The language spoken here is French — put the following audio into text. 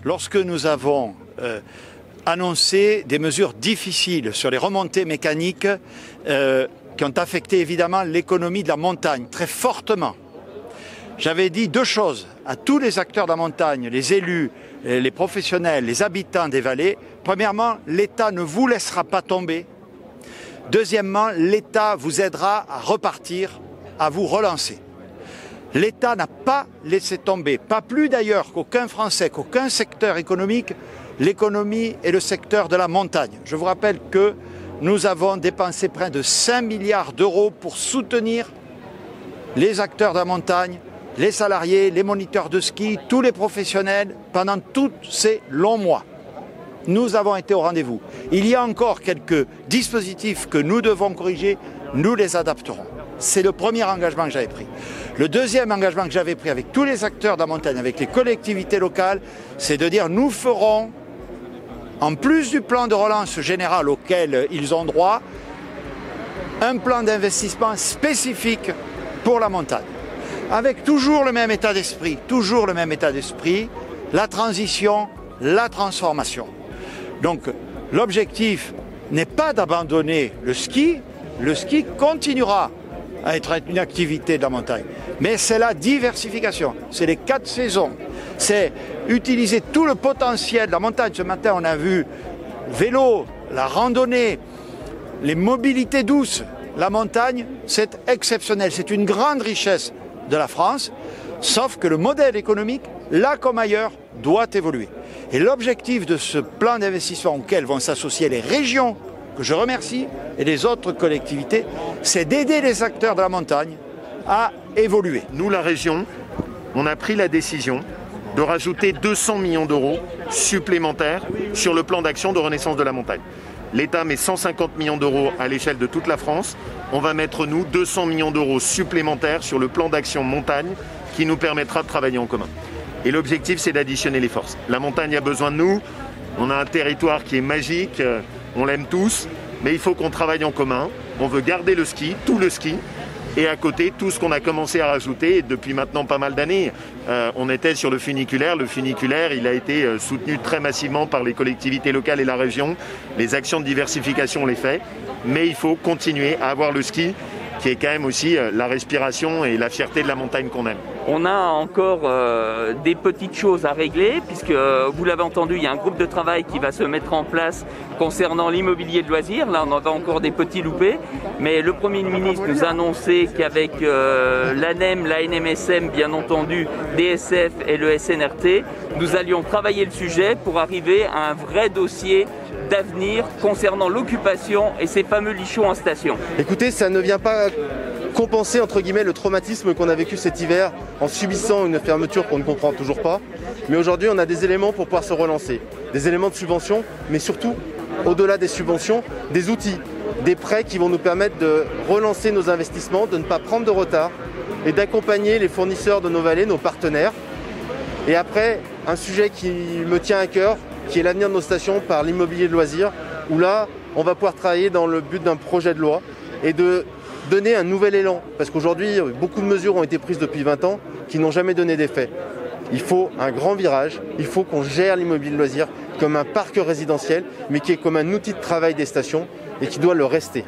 Lorsque nous avons annoncé des mesures difficiles sur les remontées mécaniques qui ont affecté évidemment l'économie de la montagne très fortement, j'avais dit deux choses à tous les acteurs de la montagne, les élus, les professionnels, les habitants des vallées. Premièrement, l'État ne vous laissera pas tomber. Deuxièmement, l'État vous aidera à repartir, à vous relancer. L'État n'a pas laissé tomber, pas plus d'ailleurs qu'aucun Français, qu'aucun secteur économique, l'économie et le secteur de la montagne. Je vous rappelle que nous avons dépensé près de 5 milliards d'euros pour soutenir les acteurs de la montagne, les salariés, les moniteurs de ski, tous les professionnels pendant tous ces longs mois. Nous avons été au rendez-vous. Il y a encore quelques dispositifs que nous devons corriger, nous les adapterons. C'est le premier engagement que j'avais pris. Le deuxième engagement que j'avais pris avec tous les acteurs de la montagne, avec les collectivités locales, c'est de dire nous ferons, en plus du plan de relance général auquel ils ont droit, un plan d'investissement spécifique pour la montagne. Avec toujours le même état d'esprit, la transition, la transformation. Donc l'objectif n'est pas d'abandonner le ski continuera à être une activité de la montagne, mais c'est la diversification, c'est les 4 saisons, c'est utiliser tout le potentiel de la montagne. Ce matin on a vu vélo, la randonnée, les mobilités douces, la montagne, c'est exceptionnel, c'est une grande richesse de la France, sauf que le modèle économique, là comme ailleurs, doit évoluer. Et l'objectif de ce plan d'investissement auquel vont s'associer les régions, que je remercie, et les autres collectivités, c'est d'aider les acteurs de la montagne à évoluer. Nous, la région, on a pris la décision de rajouter 200 millions d'euros supplémentaires sur le plan d'action de renaissance de la montagne. L'État met 150 millions d'euros à l'échelle de toute la France. On va mettre, nous, 200 millions d'euros supplémentaires sur le plan d'action montagne qui nous permettra de travailler en commun. Et l'objectif, c'est d'additionner les forces. La montagne a besoin de nous. On a un territoire qui est magique. On l'aime tous. Mais il faut qu'on travaille en commun. On veut garder le ski, tout le ski. Et à côté, tout ce qu'on a commencé à rajouter depuis maintenant pas mal d'années. On était sur le funiculaire. Le funiculaire, il a été soutenu très massivement par les collectivités locales et la région. Les actions de diversification, on les fait. Mais il faut continuer à avoir le ski, qui est quand même aussi la respiration et la fierté de la montagne qu'on aime. On a encore des petites choses à régler, puisque vous l'avez entendu, il y a un groupe de travail qui va se mettre en place concernant l'immobilier de loisirs. Là, on en a encore des petits loupés, mais le Premier ministre nous a annoncé qu'avec l'ANEM, la NMSM, bien entendu, DSF et le SNRT, nous allions travailler le sujet pour arriver à un vrai dossier d'avenir concernant l'occupation et ces fameux lichons en station. Écoutez, ça ne vient pas compenser entre guillemets le traumatisme qu'on a vécu cet hiver en subissant une fermeture qu'on ne comprend toujours pas. Mais aujourd'hui, on a des éléments pour pouvoir se relancer. Des éléments de subvention, mais surtout, au-delà des subventions, des outils, des prêts qui vont nous permettre de relancer nos investissements, de ne pas prendre de retard et d'accompagner les fournisseurs de nos vallées, nos partenaires. Et après, un sujet qui me tient à cœur, qui est l'avenir de nos stations par l'immobilier de loisirs, où là, on va pouvoir travailler dans le but d'un projet de loi et de donner un nouvel élan. Parce qu'aujourd'hui, beaucoup de mesures ont été prises depuis 20 ans qui n'ont jamais donné d'effet. Il faut un grand virage, il faut qu'on gère l'immobilier de loisirs comme un parc résidentiel, mais qui est comme un outil de travail des stations et qui doit le rester.